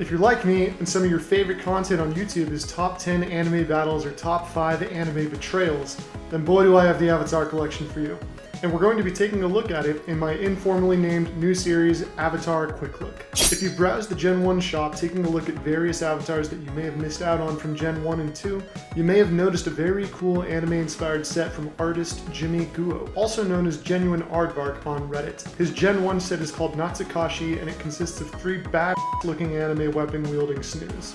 If you're like me and some of your favorite content on YouTube is top 10 anime battles or top 5 anime betrayals, then boy do I have the Avatar collection for you. And we're going to be taking a look at it in my informally named new series, Avatar Quick Look. If you've browsed the Gen 1 shop taking a look at various avatars that you may have missed out on from Gen 1 and 2, you may have noticed a very cool anime-inspired set from artist Jimmy Guo, also known as Genuine Aardvark on Reddit. His Gen 1 set is called Natsukashii, and it consists of 3 bad-looking anime weapon-wielding snooze.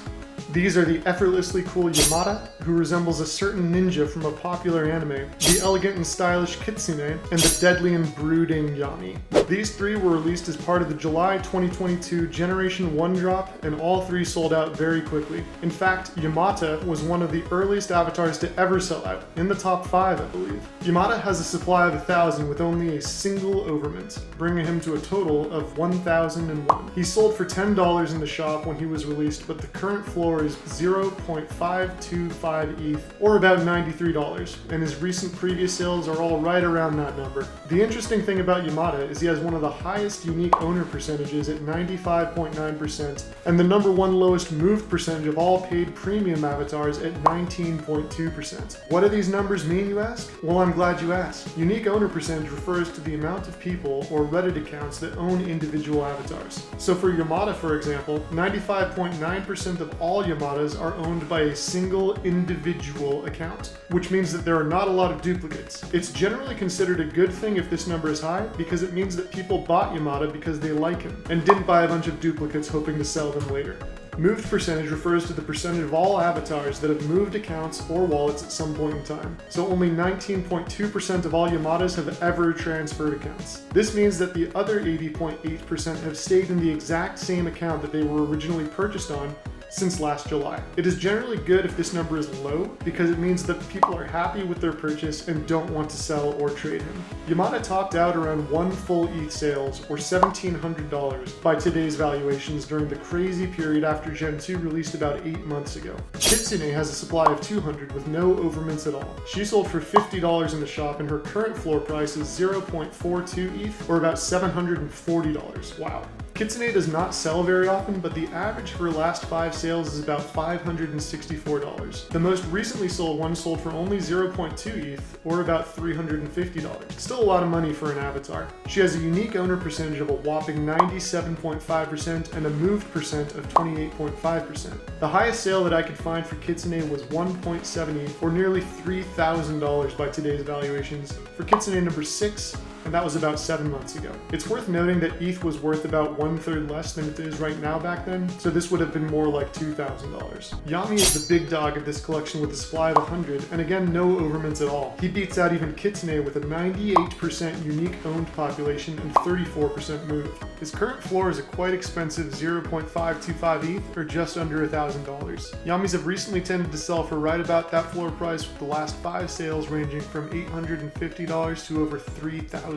These are the effortlessly cool Yamada, who resembles a certain ninja from a popular anime, the elegant and stylish Kitsune, and the deadly and brooding Yami. These 3 were released as part of the July 2022 Generation 1 drop, and all 3 sold out very quickly. In fact, Yamada was one of the earliest avatars to ever sell out, in the top 5 I believe. Yamada has a supply of 1,000 with only a single overmint, bringing him to a total of 1,001. He sold for $10 in the shop when he was released, but the current floor is 0.525 ETH, or about $93, and his recent previous sales are all right around that number. The interesting thing about Yamada is he has one of the highest unique owner percentages at 95.9%, and the number 1 lowest moved percentage of all paid premium avatars at 19.2%. What do these numbers mean, you ask? Well, I'm glad you asked. Unique owner percentage refers to the amount of people or Reddit accounts that own individual avatars. So for Yamada, for example, 95.9% of all Yamadas are owned by a single individual account, which means that there are not a lot of duplicates. It's generally considered a good thing if this number is high, because it means that people bought Yamada because they like him, and didn't buy a bunch of duplicates hoping to sell them later. Moved percentage refers to the percentage of all avatars that have moved accounts or wallets at some point in time. So only 19.2% of all Yamadas have ever transferred accounts. This means that the other 80.8% have stayed in the exact same account that they were originally purchased on since last July. It is generally good if this number is low, because it means that people are happy with their purchase and don't want to sell or trade him. Yamada topped out around 1 full ETH sales, or $1,700 by today's valuations during the crazy period after Gen 2 released about 8 months ago. Kitsune has a supply of 200 with no overmints at all. She sold for $50 in the shop, and her current floor price is 0.42 ETH, or about $740. Wow. Kitsune does not sell very often, but the average for her last 5 sales is about $564. The most recently sold one sold for only 0.2 ETH, or about $350. Still a lot of money for an avatar. She has a unique owner percentage of a whopping 97.5% and a moved percent of 28.5%. The highest sale that I could find for Kitsune was 1.7 ETH, or nearly $3,000 by today's valuations, for Kitsune number 6, and that was about 7 months ago. It's worth noting that ETH was worth about 1/3 less than it is right now back then, so this would have been more like $2,000. Yami is the big dog of this collection with a supply of 100, and again, no overmints at all. He beats out even Kitsune with a 98% unique owned population and 34% moved. His current floor is a quite expensive 0.525 ETH, or just under $1,000. Yamis have recently tended to sell for right about that floor price, with the last 5 sales ranging from $850 to over $3,000.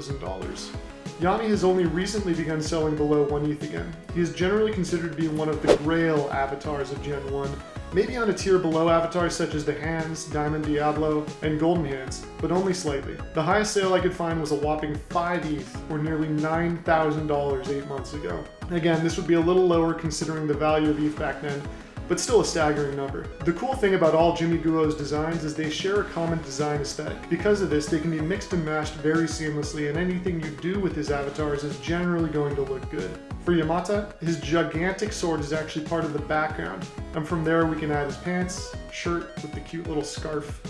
Yami has only recently begun selling below 1 ETH again. He is generally considered to be one of the grail avatars of Gen 1, maybe on a tier below avatars such as the Hands, Diamond Diablo, and Golden Hands, but only slightly. The highest sale I could find was a whopping 5 ETH, or nearly $9,000 8 months ago. Again, this would be a little lower considering the value of ETH back then, but still a staggering number. The cool thing about all Jimmy Guo's designs is they share a common design aesthetic. Because of this, they can be mixed and matched very seamlessly, and anything you do with his avatars is generally going to look good. For Yamada, his gigantic sword is actually part of the background, and from there we can add his pants, shirt with the cute little scarf,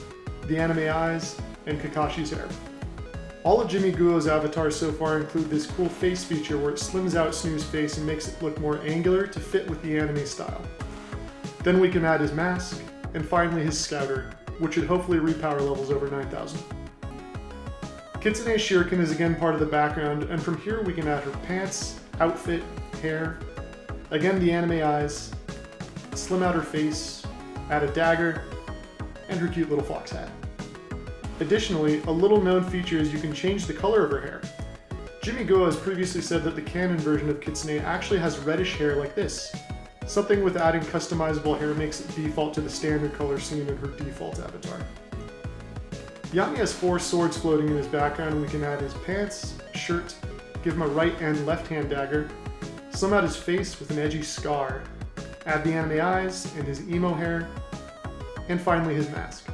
the anime eyes, and Kakashi's hair. All of Jimmy Guo's avatars so far include this cool face feature where it slims out Snoo's face and makes it look more angular to fit with the anime style. Then we can add his mask, and finally his scouter, which should hopefully repower levels over 9,000. Kitsune's shuriken is again part of the background, and from here we can add her pants, outfit, hair, again the anime eyes, slim out her face, add a dagger, and her cute little fox hat. Additionally, a little known feature is you can change the color of her hair. Jimmy Guo has previously said that the canon version of Kitsune actually has reddish hair like this. Something with adding customizable hair makes it default to the standard color seen in her default avatar. Yami has 4 swords floating in his background, and we can add his pants, shirt, give him a right and left hand dagger, slim out his face with an edgy scar, Add the anime eyes and his emo hair, and finally his mask.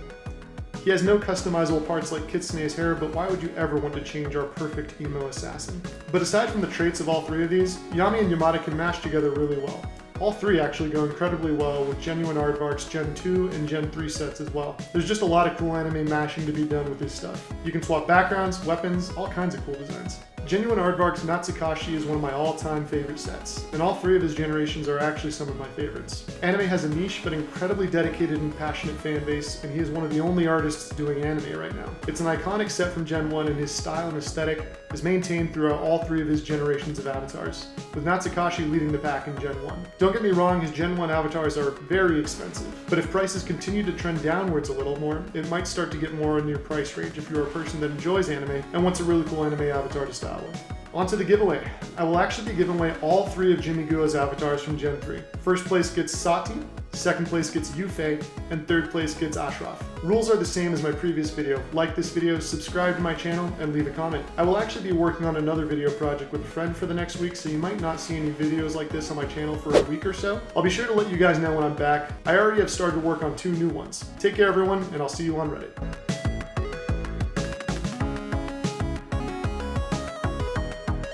He has no customizable parts like Kitsune's hair, but why would you ever want to change our perfect emo assassin? But aside from the traits of all three of these, Yami and Yamada can mash together really well. All three actually go incredibly well with genuine Aardvark's Gen 2 and Gen 3 sets as well. There's just a lot of cool anime mashing to be done with this stuff. You can swap backgrounds, weapons, all kinds of cool designs. Genuine Aardvark's Natsukashii is one of my all-time favorite sets, and all three of his generations are actually some of my favorites. Anime has a niche but incredibly dedicated and passionate fan base, and he is one of the only artists doing anime right now. It's an iconic set from Gen 1, and his style and aesthetic is maintained throughout all three of his generations of avatars, with Natsukashii leading the pack in Gen 1. Don't get me wrong, his Gen 1 avatars are very expensive, but if prices continue to trend downwards a little more, it might start to get more in your price range if you're a person that enjoys anime and wants a really cool anime avatar to style with. On to the giveaway. I will actually be giving away all three of Jimmy Guo's avatars from Gen 3. First place gets Sati, second place gets Yufei, and third place gets Ashraf. Rules are the same as my previous video. Like this video, subscribe to my channel, and leave a comment. I will actually be working on another video project with a friend for the next week, so you might not see any videos like this on my channel for a week or so. I'll be sure to let you guys know when I'm back. I already have started to work on 2 new ones. Take care everyone, and I'll see you on Reddit.